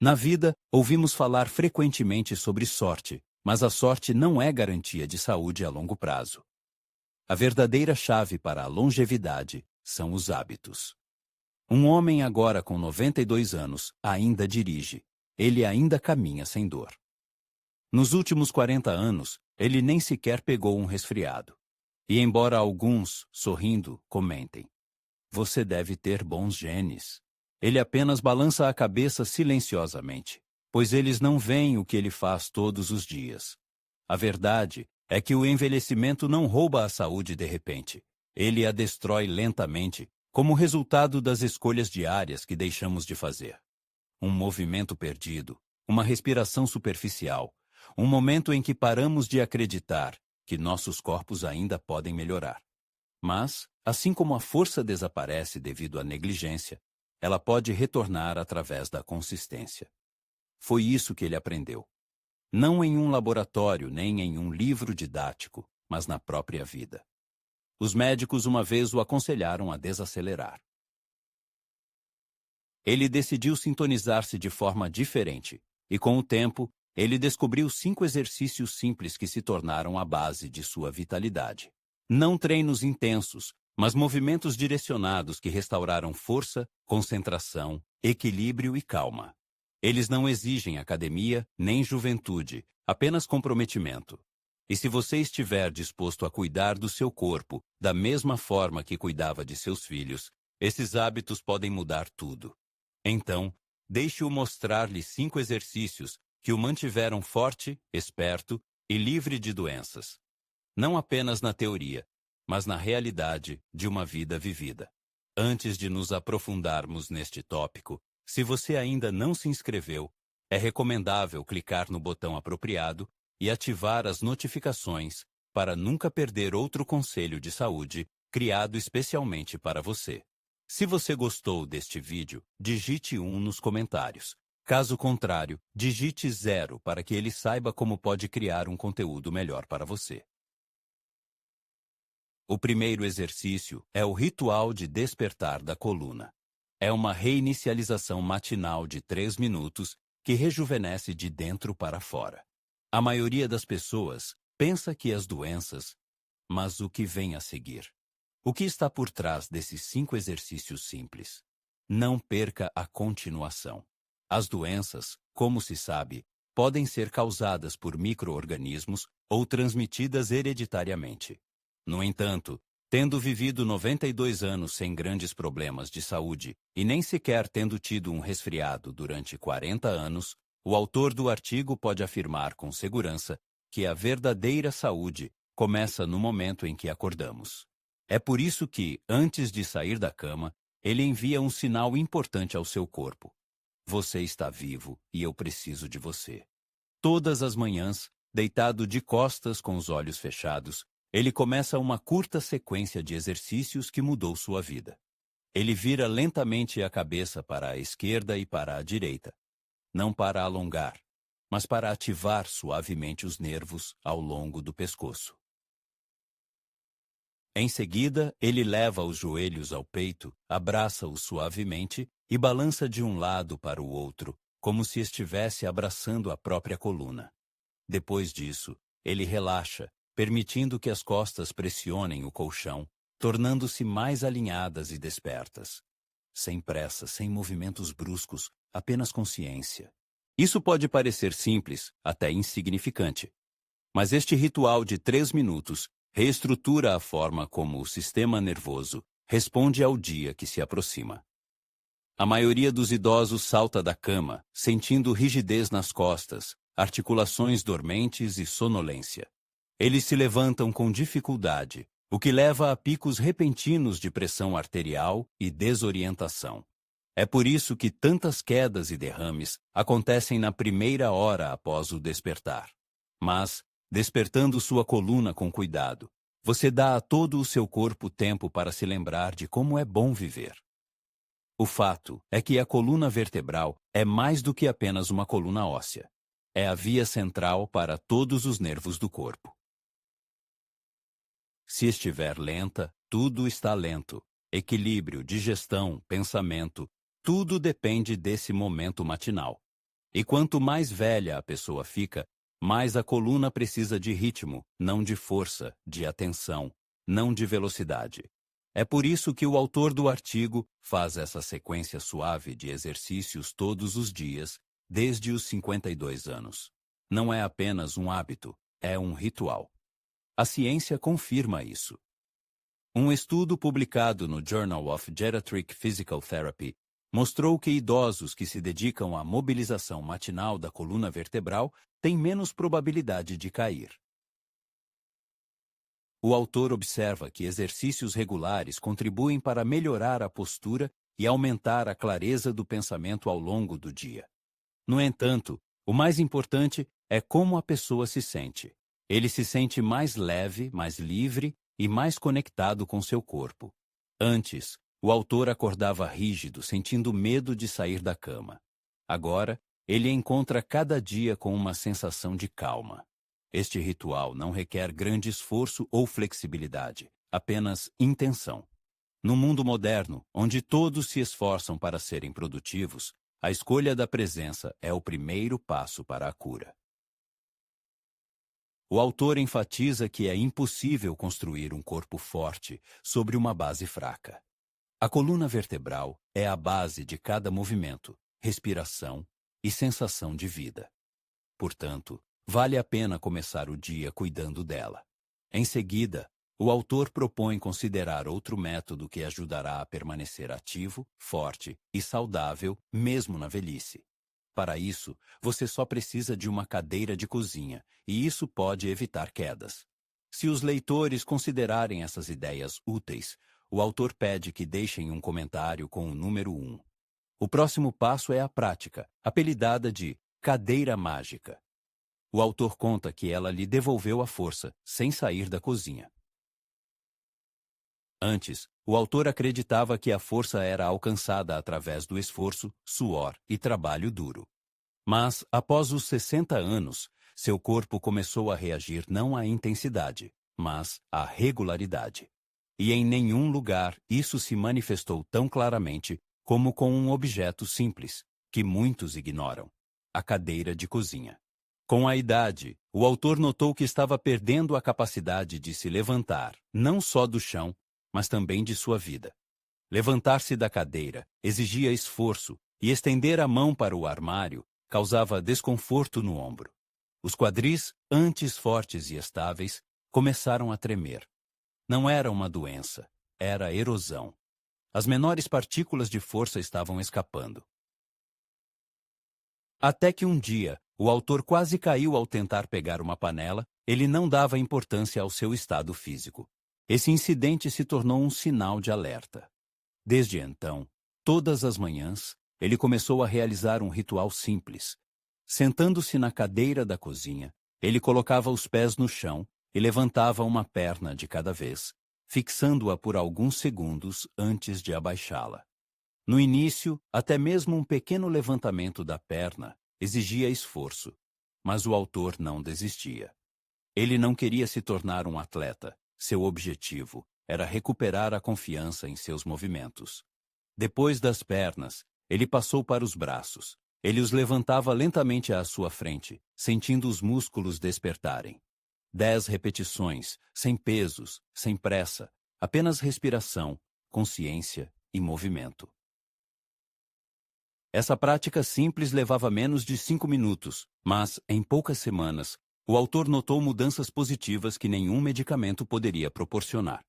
Na vida, ouvimos falar frequentemente sobre sorte, mas a sorte não é garantia de saúde a longo prazo. A verdadeira chave para a longevidade são os hábitos. Um homem agora com 92 anos ainda dirige. Ele ainda caminha sem dor. Nos últimos 40 anos, ele nem sequer pegou um resfriado. E embora alguns, sorrindo, comentem: "Você deve ter bons genes", ele apenas balança a cabeça silenciosamente, pois eles não veem o que ele faz todos os dias. A verdade é que o envelhecimento não rouba a saúde de repente. Ele a destrói lentamente, como resultado das escolhas diárias que deixamos de fazer. Um movimento perdido, uma respiração superficial, um momento em que paramos de acreditar que nossos corpos ainda podem melhorar. Mas, assim como a força desaparece devido à negligência, ela pode retornar através da consistência. Foi isso que ele aprendeu. Não em um laboratório nem em um livro didático, mas na própria vida. Os médicos uma vez o aconselharam a desacelerar. Ele decidiu sintonizar-se de forma diferente, e com o tempo, ele descobriu 5 exercícios simples que se tornaram a base de sua vitalidade. Não treinos intensos, mas movimentos direcionados que restauraram força, concentração, equilíbrio e calma. Eles não exigem academia nem juventude, apenas comprometimento. E se você estiver disposto a cuidar do seu corpo da mesma forma que cuidava de seus filhos, esses hábitos podem mudar tudo. Então, deixe-o mostrar-lhe 5 exercícios que o mantiveram forte, esperto e livre de doenças. Não apenas na teoria, mas na realidade de uma vida vivida. Antes de nos aprofundarmos neste tópico, se você ainda não se inscreveu, é recomendável clicar no botão apropriado e ativar as notificações para nunca perder outro conselho de saúde criado especialmente para você. Se você gostou deste vídeo, digite 1 nos comentários. Caso contrário, digite 0 para que ele saiba como pode criar um conteúdo melhor para você. O primeiro exercício é o ritual de despertar da coluna. É uma reinicialização matinal de 3 minutos que rejuvenesce de dentro para fora. A maioria das pessoas pensa que as doenças, mas o que vem a seguir? O que está por trás desses 5 exercícios simples? Não perca a continuação. As doenças, como se sabe, podem ser causadas por micro-organismos ou transmitidas hereditariamente. No entanto, tendo vivido 92 anos sem grandes problemas de saúde e nem sequer tendo tido um resfriado durante 40 anos, o autor do artigo pode afirmar com segurança que a verdadeira saúde começa no momento em que acordamos. É por isso que, antes de sair da cama, ele envia um sinal importante ao seu corpo. Você está vivo e eu preciso de você. Todas as manhãs, deitado de costas com os olhos fechados, ele começa uma curta sequência de exercícios que mudou sua vida. Ele vira lentamente a cabeça para a esquerda e para a direita, não para alongar, mas para ativar suavemente os nervos ao longo do pescoço. Em seguida, ele leva os joelhos ao peito, abraça-os suavemente e balança de um lado para o outro, como se estivesse abraçando a própria coluna. Depois disso, ele relaxa, permitindo que as costas pressionem o colchão, tornando-se mais alinhadas e despertas. Sem pressa, sem movimentos bruscos, apenas consciência. Isso pode parecer simples, até insignificante. Mas este ritual de 3 minutos reestrutura a forma como o sistema nervoso responde ao dia que se aproxima. A maioria dos idosos salta da cama, sentindo rigidez nas costas, articulações dormentes e sonolência. Eles se levantam com dificuldade, o que leva a picos repentinos de pressão arterial e desorientação. É por isso que tantas quedas e derrames acontecem na primeira hora após o despertar. Mas, despertando sua coluna com cuidado, você dá a todo o seu corpo tempo para se lembrar de como é bom viver. O fato é que a coluna vertebral é mais do que apenas uma coluna óssea. É a via central para todos os nervos do corpo. Se estiver lenta, tudo está lento. Equilíbrio, digestão, pensamento, tudo depende desse momento matinal. E quanto mais velha a pessoa fica, mais a coluna precisa de ritmo, não de força, de atenção, não de velocidade. É por isso que o autor do artigo faz essa sequência suave de exercícios todos os dias, desde os 52 anos. Não é apenas um hábito, é um ritual. A ciência confirma isso. Um estudo publicado no Journal of Geriatric Physical Therapy mostrou que idosos que se dedicam à mobilização matinal da coluna vertebral têm menos probabilidade de cair. O autor observa que exercícios regulares contribuem para melhorar a postura e aumentar a clareza do pensamento ao longo do dia. No entanto, o mais importante é como a pessoa se sente. Ele se sente mais leve, mais livre e mais conectado com seu corpo. Antes, o autor acordava rígido, sentindo medo de sair da cama. Agora, ele encontra cada dia com uma sensação de calma. Este ritual não requer grande esforço ou flexibilidade, apenas intenção. No mundo moderno, onde todos se esforçam para serem produtivos, a escolha da presença é o primeiro passo para a cura. O autor enfatiza que é impossível construir um corpo forte sobre uma base fraca. A coluna vertebral é a base de cada movimento, respiração e sensação de vida. Portanto, vale a pena começar o dia cuidando dela. Em seguida, o autor propõe considerar outro método que ajudará a permanecer ativo, forte e saudável mesmo na velhice. Para isso, você só precisa de uma cadeira de cozinha, e isso pode evitar quedas. Se os leitores considerarem essas ideias úteis, o autor pede que deixem um comentário com o número 1. O próximo passo é a prática, apelidada de cadeira mágica. O autor conta que ela lhe devolveu a força, sem sair da cozinha. Antes, o autor acreditava que a força era alcançada através do esforço, suor e trabalho duro. Mas, após os 60 anos, seu corpo começou a reagir não à intensidade, mas à regularidade. E em nenhum lugar isso se manifestou tão claramente como com um objeto simples, que muitos ignoram: a cadeira de cozinha. Com a idade, o autor notou que estava perdendo a capacidade de se levantar, não só do chão, mas também de sua vida. Levantar-se da cadeira exigia esforço e estender a mão para o armário causava desconforto no ombro. Os quadris, antes fortes e estáveis, começaram a tremer. Não era uma doença, era erosão. As menores partículas de força estavam escapando. Até que um dia, o autor quase caiu ao tentar pegar uma panela, ele não dava importância ao seu estado físico. Esse incidente se tornou um sinal de alerta. Desde então, todas as manhãs, ele começou a realizar um ritual simples. Sentando-se na cadeira da cozinha, ele colocava os pés no chão e levantava uma perna de cada vez, fixando-a por alguns segundos antes de abaixá-la. No início, até mesmo um pequeno levantamento da perna exigia esforço, mas o autor não desistia. Ele não queria se tornar um atleta. Seu objetivo era recuperar a confiança em seus movimentos. Depois das pernas, ele passou para os braços. Ele os levantava lentamente à sua frente, sentindo os músculos despertarem. 10 repetições, sem pesos, sem pressa, apenas respiração, consciência e movimento. Essa prática simples levava menos de 5 minutos, mas, em poucas semanas, o autor notou mudanças positivas que nenhum medicamento poderia proporcionar.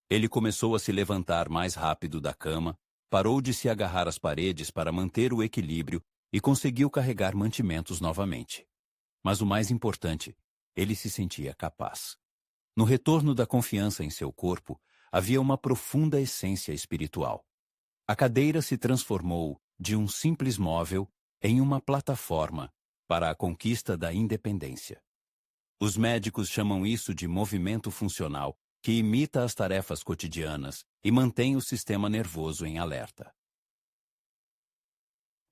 Ele começou a se levantar mais rápido da cama, parou de se agarrar às paredes para manter o equilíbrio e conseguiu carregar mantimentos novamente. Mas o mais importante, ele se sentia capaz. No retorno da confiança em seu corpo, havia uma profunda essência espiritual. A cadeira se transformou de um simples móvel em uma plataforma para a conquista da independência. Os médicos chamam isso de movimento funcional, que imita as tarefas cotidianas e mantém o sistema nervoso em alerta.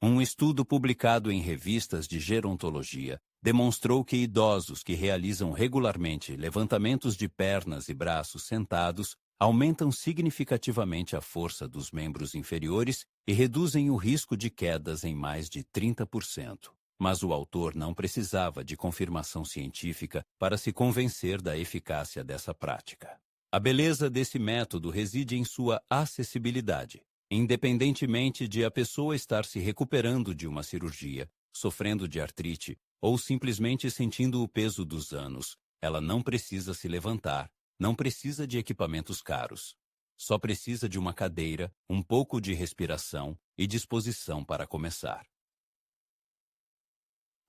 Um estudo publicado em revistas de gerontologia demonstrou que idosos que realizam regularmente levantamentos de pernas e braços sentados aumentam significativamente a força dos membros inferiores e reduzem o risco de quedas em mais de 30%. Mas o autor não precisava de confirmação científica para se convencer da eficácia dessa prática. A beleza desse método reside em sua acessibilidade. Independentemente de a pessoa estar se recuperando de uma cirurgia, sofrendo de artrite ou simplesmente sentindo o peso dos anos, ela não precisa se levantar, não precisa de equipamentos caros. Só precisa de uma cadeira, um pouco de respiração e disposição para começar.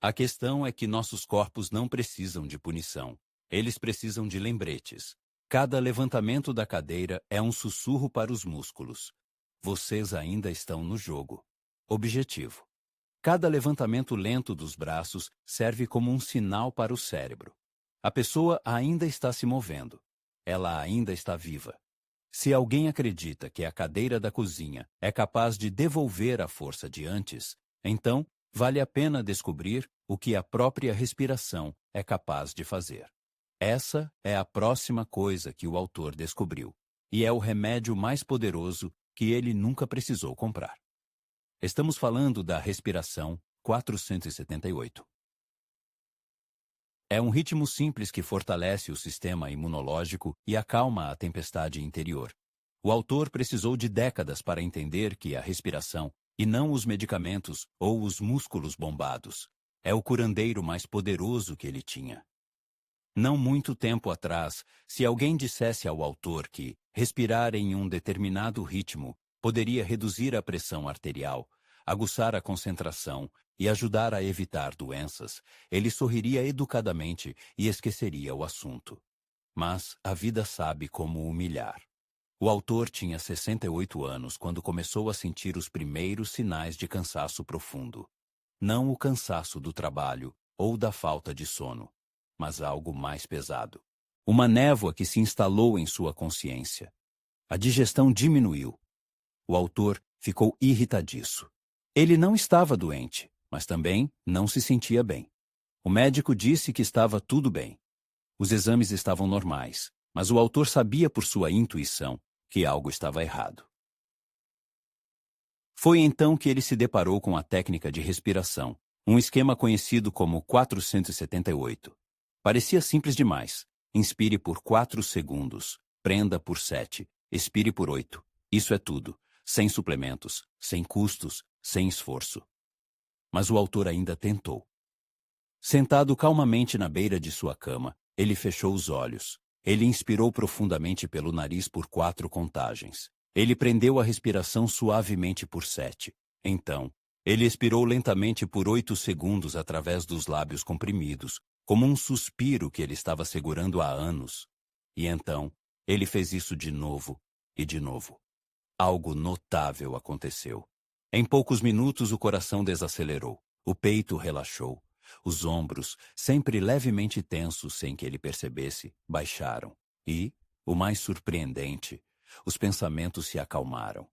A questão é que nossos corpos não precisam de punição. Eles precisam de lembretes. Cada levantamento da cadeira é um sussurro para os músculos. Vocês ainda estão no jogo. Objetivo. Cada levantamento lento dos braços serve como um sinal para o cérebro. A pessoa ainda está se movendo. Ela ainda está viva. Se alguém acredita que a cadeira da cozinha é capaz de devolver a força de antes, então vale a pena descobrir o que a própria respiração é capaz de fazer. Essa é a próxima coisa que o autor descobriu, e é o remédio mais poderoso que ele nunca precisou comprar. Estamos falando da respiração 478. É um ritmo simples que fortalece o sistema imunológico e acalma a tempestade interior. O autor precisou de décadas para entender que a respiração, e não os medicamentos ou os músculos bombados, é o curandeiro mais poderoso que ele tinha. Não muito tempo atrás, se alguém dissesse ao autor que respirar em um determinado ritmo poderia reduzir a pressão arterial, aguçar a concentração e ajudar a evitar doenças, ele sorriria educadamente e esqueceria o assunto. Mas a vida sabe como humilhar. O autor tinha 68 anos quando começou a sentir os primeiros sinais de cansaço profundo. Não o cansaço do trabalho ou da falta de sono, mas algo mais pesado. Uma névoa que se instalou em sua consciência. A digestão diminuiu. O autor ficou irritadiço. Ele não estava doente, mas também não se sentia bem. O médico disse que estava tudo bem. Os exames estavam normais, mas o autor sabia por sua intuição que algo estava errado. Foi então que ele se deparou com a técnica de respiração, um esquema conhecido como 478. Parecia simples demais. Inspire por 4 segundos, prenda por 7, expire por 8. Isso é tudo, sem suplementos, sem custos, sem esforço. Mas o autor ainda tentou. Sentado calmamente na beira de sua cama, ele fechou os olhos. Ele inspirou profundamente pelo nariz por 4 contagens. Ele prendeu a respiração suavemente por 7. Então, ele expirou lentamente por 8 segundos através dos lábios comprimidos, como um suspiro que ele estava segurando há anos. E então, ele fez isso de novo e de novo. Algo notável aconteceu. Em poucos minutos o coração desacelerou, o peito relaxou, os ombros, sempre levemente tensos sem que ele percebesse, baixaram. E, o mais surpreendente, os pensamentos se acalmaram.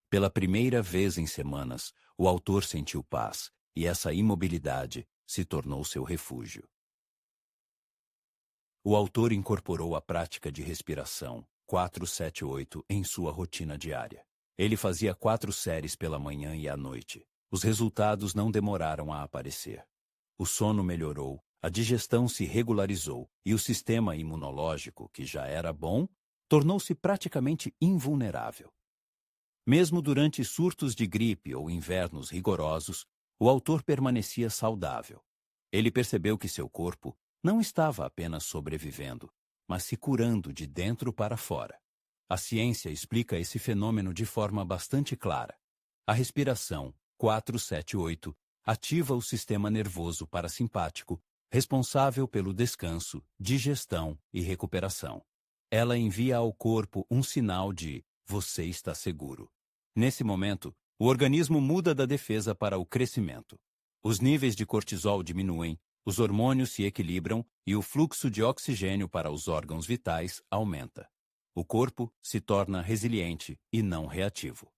Pela primeira vez em semanas, o autor sentiu paz, e essa imobilidade se tornou seu refúgio. O autor incorporou a prática de respiração 478 em sua rotina diária. Ele fazia 4 séries pela manhã e à noite. Os resultados não demoraram a aparecer. O sono melhorou, a digestão se regularizou e o sistema imunológico, que já era bom, tornou-se praticamente invulnerável. Mesmo durante surtos de gripe ou invernos rigorosos, o autor permanecia saudável. Ele percebeu que seu corpo não estava apenas sobrevivendo, mas se curando de dentro para fora. A ciência explica esse fenômeno de forma bastante clara. A respiração 478 ativa o sistema nervoso parasimpático, responsável pelo descanso, digestão e recuperação. Ela envia ao corpo um sinal de "você está seguro". Nesse momento, o organismo muda da defesa para o crescimento. Os níveis de cortisol diminuem, os hormônios se equilibram e o fluxo de oxigênio para os órgãos vitais aumenta. O corpo se torna resiliente e não reativo.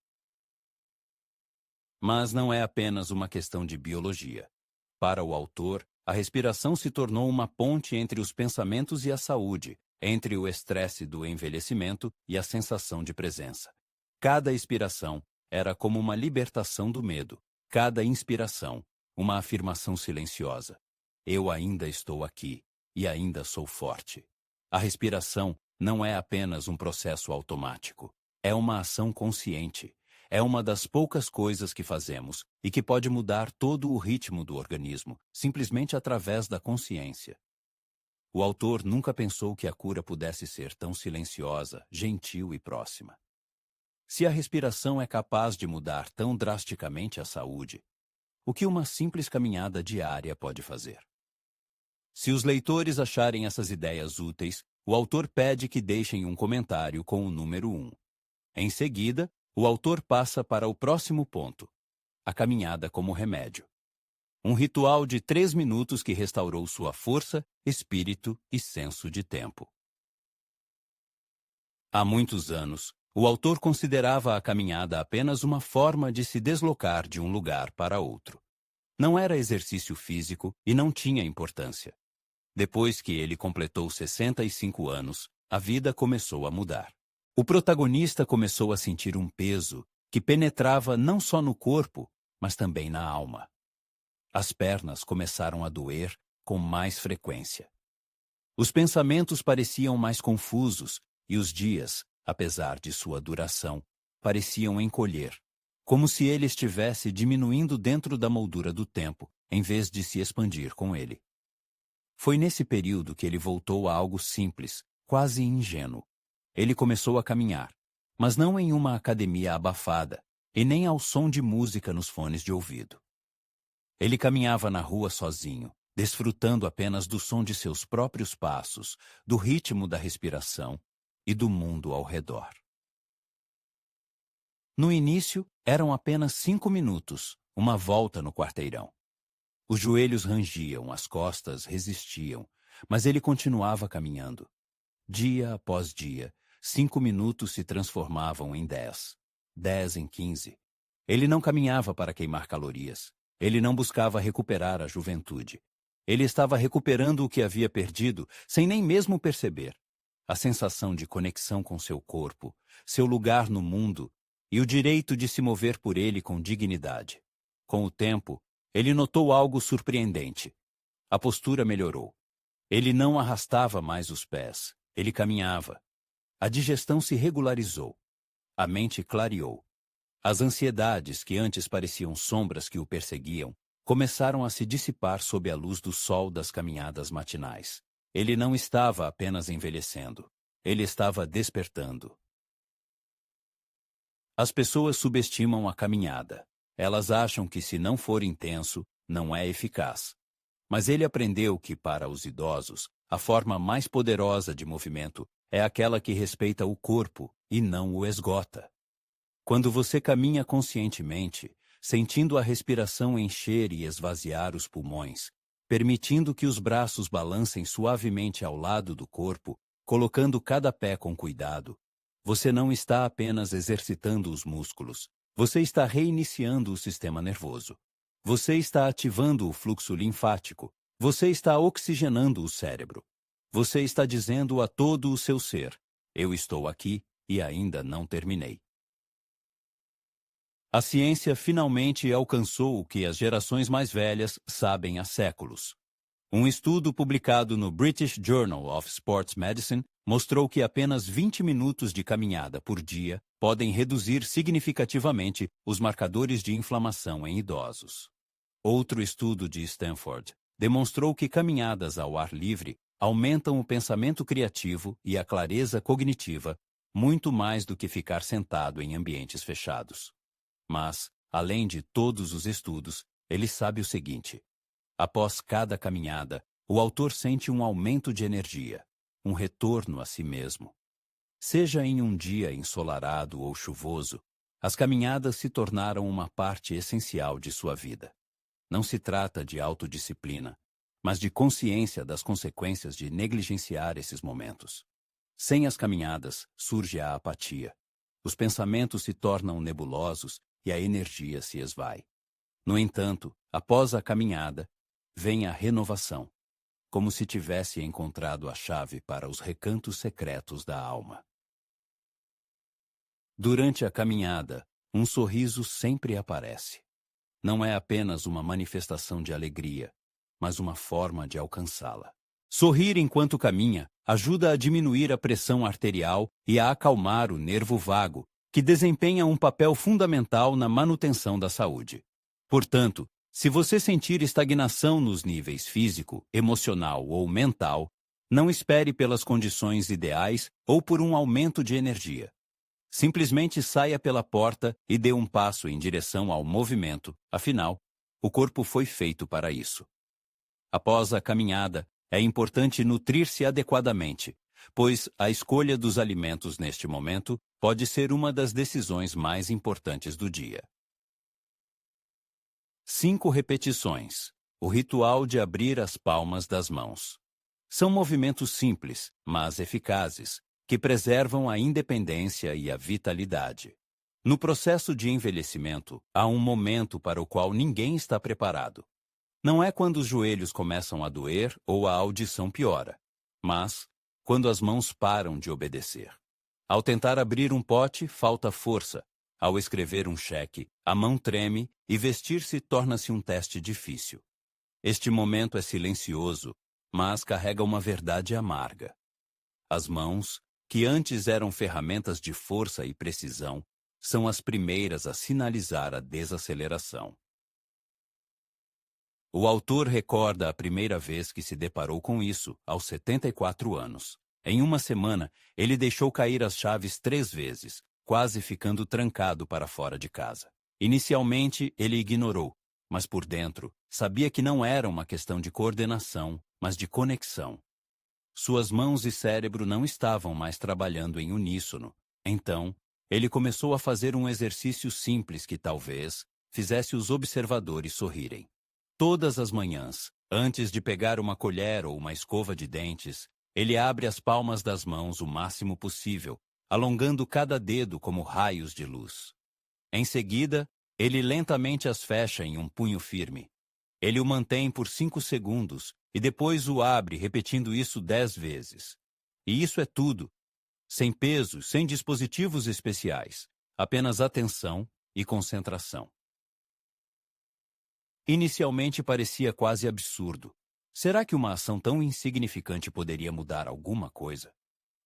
Mas não é apenas uma questão de biologia. Para o autor, a respiração se tornou uma ponte entre os pensamentos e a saúde, entre o estresse do envelhecimento e a sensação de presença. Cada expiração era como uma libertação do medo. Cada inspiração uma afirmação silenciosa. Eu ainda estou aqui e ainda sou forte. A respiração não é apenas um processo automático. É uma ação consciente. É uma das poucas coisas que fazemos e que pode mudar todo o ritmo do organismo, simplesmente através da consciência. O autor nunca pensou que a cura pudesse ser tão silenciosa, gentil e próxima. Se a respiração é capaz de mudar tão drasticamente a saúde, o que uma simples caminhada diária pode fazer? Se os leitores acharem essas ideias úteis, o autor pede que deixem um comentário com o número 1. Em seguida, o autor passa para o próximo ponto: a caminhada como remédio. Um ritual de 3 minutos que restaurou sua força, espírito e senso de tempo. Há muitos anos, o autor considerava a caminhada apenas uma forma de se deslocar de um lugar para outro. Não era exercício físico e não tinha importância. Depois que ele completou 65 anos, a vida começou a mudar. O protagonista começou a sentir um peso que penetrava não só no corpo, mas também na alma. As pernas começaram a doer com mais frequência. Os pensamentos pareciam mais confusos e os dias, apesar de sua duração, pareciam encolher, como se ele estivesse diminuindo dentro da moldura do tempo, em vez de se expandir com ele. Foi nesse período que ele voltou a algo simples, quase ingênuo. Ele começou a caminhar, mas não em uma academia abafada, e nem ao som de música nos fones de ouvido. Ele caminhava na rua sozinho, desfrutando apenas do som de seus próprios passos, do ritmo da respiração e do mundo ao redor. No início, eram apenas 5 minutos, uma volta no quarteirão. Os joelhos rangiam, as costas resistiam, mas ele continuava caminhando. Dia após dia, 5 minutos se transformavam em 10, 10 em 15. Ele não caminhava para queimar calorias. Ele não buscava recuperar a juventude. Ele estava recuperando o que havia perdido, sem nem mesmo perceber. A sensação de conexão com seu corpo, seu lugar no mundo e o direito de se mover por ele com dignidade. Com o tempo, ele notou algo surpreendente. A postura melhorou. Ele não arrastava mais os pés. Ele caminhava. A digestão se regularizou. A mente clareou. As ansiedades que antes pareciam sombras que o perseguiam começaram a se dissipar sob a luz do sol das caminhadas matinais. Ele não estava apenas envelhecendo. Ele estava despertando. As pessoas subestimam a caminhada. Elas acham que se não for intenso, não é eficaz. Mas ele aprendeu que, para os idosos, a forma mais poderosa de movimento é aquela que respeita o corpo e não o esgota. Quando você caminha conscientemente, sentindo a respiração encher e esvaziar os pulmões, permitindo que os braços balancem suavemente ao lado do corpo, colocando cada pé com cuidado, você não está apenas exercitando os músculos, você está reiniciando o sistema nervoso. Você está ativando o fluxo linfático, você está oxigenando o cérebro. Você está dizendo a todo o seu ser: eu estou aqui e ainda não terminei. A ciência finalmente alcançou o que as gerações mais velhas sabem há séculos. Um estudo publicado no British Journal of Sports Medicine mostrou que apenas 20 minutos de caminhada por dia podem reduzir significativamente os marcadores de inflamação em idosos. Outro estudo de Stanford demonstrou que caminhadas ao ar livre aumentam o pensamento criativo e a clareza cognitiva muito mais do que ficar sentado em ambientes fechados. Mas, além de todos os estudos, ele sabe o seguinte: após cada caminhada, o autor sente um aumento de energia, um retorno a si mesmo. Seja em um dia ensolarado ou chuvoso, as caminhadas se tornaram uma parte essencial de sua vida. Não se trata de autodisciplina, mas de consciência das consequências de negligenciar esses momentos. Sem as caminhadas, surge a apatia. Os pensamentos se tornam nebulosos e a energia se esvai. No entanto, após a caminhada, vem a renovação, como se tivesse encontrado a chave para os recantos secretos da alma. Durante a caminhada, um sorriso sempre aparece. não é apenas uma manifestação de alegria, mas uma forma de alcançá-la. Sorrir enquanto caminha ajuda a diminuir a pressão arterial e a acalmar o nervo vago, que desempenha um papel fundamental na manutenção da saúde. Portanto, se você sentir estagnação nos níveis físico, emocional ou mental, não espere pelas condições ideais ou por um aumento de energia. Simplesmente saia pela porta e dê um passo em direção ao movimento, afinal, o corpo foi feito para isso. Após a caminhada, é importante nutrir-se adequadamente, pois a escolha dos alimentos neste momento pode ser uma das decisões mais importantes do dia. 5 repetições. O ritual de abrir as palmas das mãos. São movimentos simples, mas eficazes, que preservam a independência e a vitalidade. No processo de envelhecimento, há um momento para o qual ninguém está preparado. Não é quando os joelhos começam a doer ou a audição piora, mas quando as mãos param de obedecer. Ao tentar abrir um pote, falta força. Ao escrever um cheque, a mão treme e vestir-se torna-se um teste difícil. Este momento é silencioso, mas carrega uma verdade amarga. As mãos, que antes eram ferramentas de força e precisão, são as primeiras a sinalizar a desaceleração. O autor recorda a primeira vez que se deparou com isso, aos 74 anos. Em uma semana, ele deixou cair as chaves 3 vezes, quase ficando trancado para fora de casa. Inicialmente, ele ignorou, mas por dentro, sabia que não era uma questão de coordenação, mas de conexão. Suas mãos e cérebro não estavam mais trabalhando em uníssono. Então, ele começou a fazer um exercício simples que talvez fizesse os observadores sorrirem. Todas as manhãs, antes de pegar uma colher ou uma escova de dentes, ele abre as palmas das mãos o máximo possível, alongando cada dedo como raios de luz. Em seguida, ele lentamente as fecha em um punho firme. Ele o mantém por 5 segundos e depois o abre, repetindo isso 10 vezes. E isso é tudo. Sem peso, sem dispositivos especiais, apenas atenção e concentração. Inicialmente parecia quase absurdo. Será que uma ação tão insignificante poderia mudar alguma coisa?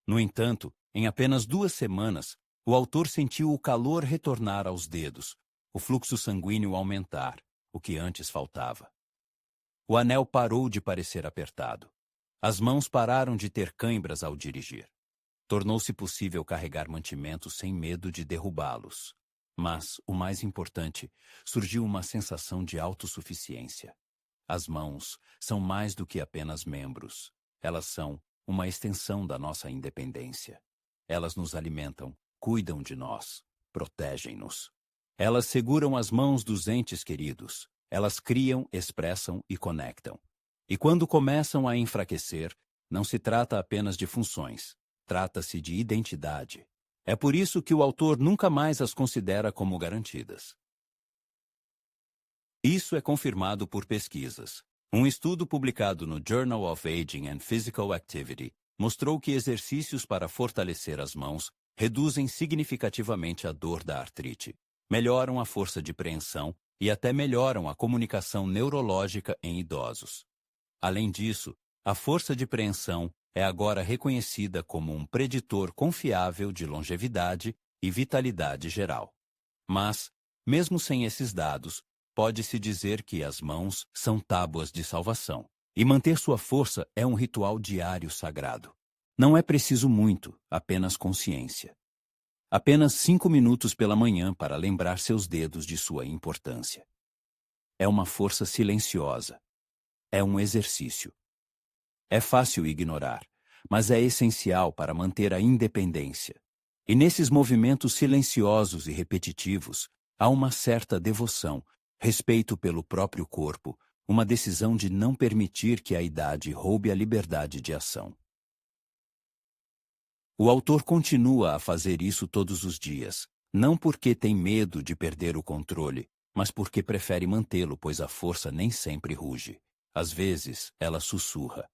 No entanto, em apenas 2 semanas, o autor sentiu o calor retornar aos dedos, o fluxo sanguíneo aumentar, o que antes faltava. O anel parou de parecer apertado. As mãos pararam de ter cãibras ao dirigir. Tornou-se possível carregar mantimentos sem medo de derrubá-los. Mas, o mais importante, surgiu uma sensação de autossuficiência. As mãos são mais do que apenas membros. Elas são uma extensão da nossa independência. Elas nos alimentam, cuidam de nós, protegem-nos. Elas seguram as mãos dos entes queridos. Elas criam, expressam e conectam. E quando começam a enfraquecer, não se trata apenas de funções. Trata-se de identidade. É por isso que o autor nunca mais as considera como garantidas. Isso é confirmado por pesquisas. Um estudo publicado no Journal of Aging and Physical Activity mostrou que exercícios para fortalecer as mãos reduzem significativamente a dor da artrite, melhoram a força de preensão e até melhoram a comunicação neurológica em idosos. Além disso, a força de preensão é agora reconhecida como um preditor confiável de longevidade e vitalidade geral. Mas, mesmo sem esses dados, pode-se dizer que as mãos são tábuas de salvação, e manter sua força é um ritual diário sagrado. Não é preciso muito, apenas consciência. Apenas 5 minutos pela manhã para lembrar seus dedos de sua importância. É uma força silenciosa. É um exercício. É fácil ignorar, mas é essencial para manter a independência. E nesses movimentos silenciosos e repetitivos, há uma certa devoção, respeito pelo próprio corpo, uma decisão de não permitir que a idade roube a liberdade de ação. O autor continua a fazer isso todos os dias, não porque tem medo de perder o controle, mas porque prefere mantê-lo, pois a força nem sempre ruge. Às vezes, ela sussurra.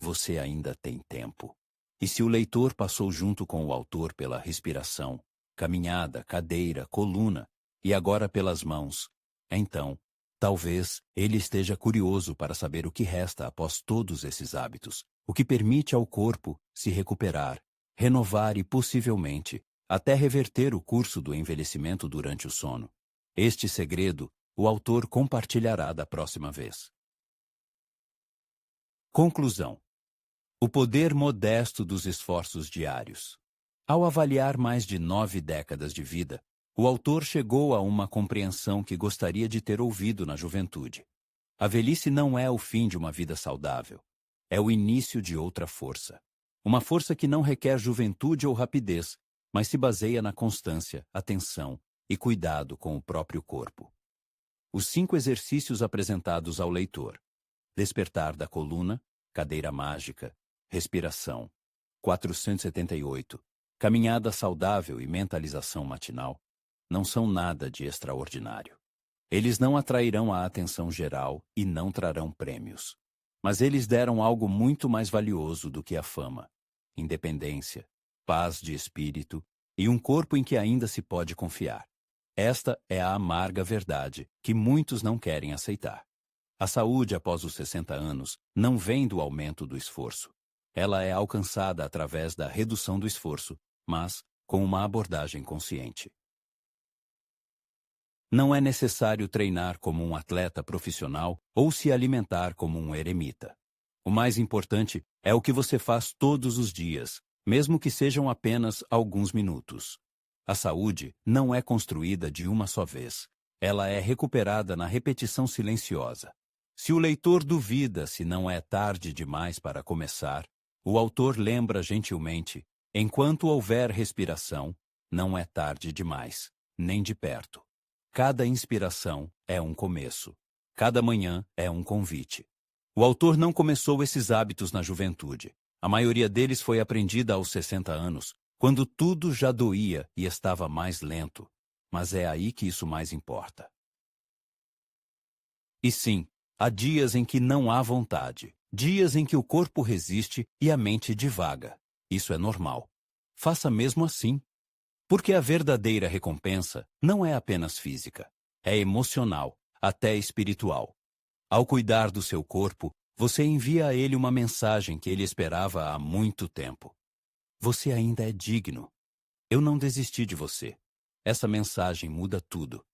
Você ainda tem tempo. E se o leitor passou junto com o autor pela respiração, caminhada, cadeira, coluna, e agora pelas mãos, Então, talvez ele esteja curioso para saber o que resta após todos esses hábitos, o que permite ao corpo se recuperar, renovar e, possivelmente, até reverter o curso do envelhecimento durante o sono. Este segredo o autor compartilhará da próxima vez. Conclusão: o poder modesto dos esforços diários. Ao avaliar mais de 9 décadas de vida, o autor chegou a uma compreensão que gostaria de ter ouvido na juventude. A velhice não é o fim de uma vida saudável. É o início de outra força. Uma força que não requer juventude ou rapidez, mas se baseia na constância, atenção e cuidado com o próprio corpo. Os 5 exercícios apresentados ao leitor: despertar da coluna, cadeira mágica, respiração, 478, caminhada saudável e mentalização matinal, não são nada de extraordinário. Eles não atrairão a atenção geral e não trarão prêmios. Mas eles deram algo muito mais valioso do que a fama: independência, paz de espírito e um corpo em que ainda se pode confiar. Esta é a amarga verdade que muitos não querem aceitar. A saúde após os 60 anos não vem do aumento do esforço. Ela é alcançada através da redução do esforço, mas com uma abordagem consciente. Não é necessário treinar como um atleta profissional ou se alimentar como um eremita. O mais importante é o que você faz todos os dias, mesmo que sejam apenas alguns minutos. A saúde não é construída de uma só vez. Ela é recuperada na repetição silenciosa. Se o leitor duvida se não é tarde demais para começar, o autor lembra gentilmente: enquanto houver respiração, não é tarde demais, nem de perto. Cada inspiração é um começo. Cada manhã é um convite. O autor não começou esses hábitos na juventude. A maioria deles foi aprendida aos 60 anos, quando tudo já doía e estava mais lento. Mas é aí que isso mais importa. E sim, há dias em que não há vontade, dias em que o corpo resiste e a mente divaga. Isso é normal. Faça mesmo assim. Porque a verdadeira recompensa não é apenas física, é emocional, até espiritual. Ao cuidar do seu corpo, você envia a ele uma mensagem que ele esperava há muito tempo. Você ainda é digno. Eu não desisti de você. Essa mensagem muda tudo.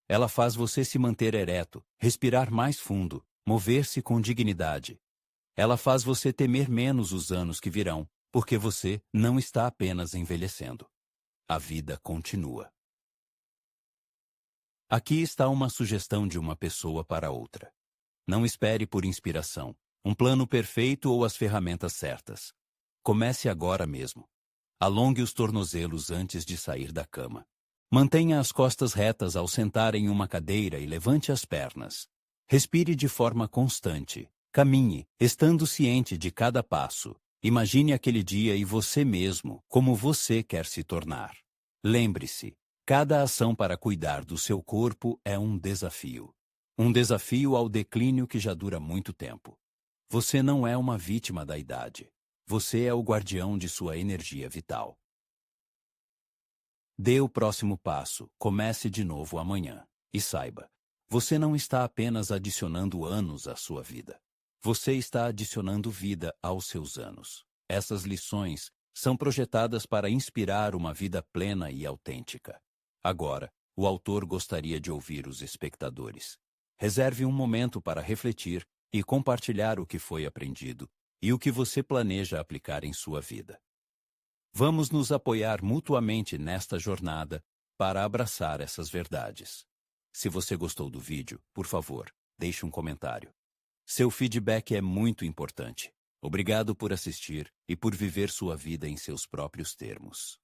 Ela faz você se manter ereto, respirar mais fundo, mover-se com dignidade. Ela faz você temer menos os anos que virão, porque você não está apenas envelhecendo. A vida continua. Aqui está uma sugestão de uma pessoa para outra. Não espere por inspiração, um plano perfeito ou as ferramentas certas. Comece agora mesmo. Alongue os tornozelos antes de sair da cama. Mantenha as costas retas ao sentar em uma cadeira e levante as pernas. Respire de forma constante. Caminhe, estando ciente de cada passo. Imagine aquele dia e você mesmo, como você quer se tornar. Lembre-se, cada ação para cuidar do seu corpo é um desafio. Um desafio ao declínio que já dura muito tempo. Você não é uma vítima da idade. Você é o guardião de sua energia vital. Dê o próximo passo, comece de novo amanhã. E saiba, você não está apenas adicionando anos à sua vida. Você está adicionando vida aos seus anos. Essas lições são projetadas para inspirar uma vida plena e autêntica. Agora, o autor gostaria de ouvir os espectadores. Reserve um momento para refletir e compartilhar o que foi aprendido e o que você planeja aplicar em sua vida. Vamos nos apoiar mutuamente nesta jornada para abraçar essas verdades. Se você gostou do vídeo, por favor, deixe um comentário. Seu feedback é muito importante. Obrigado por assistir e por viver sua vida em seus próprios termos.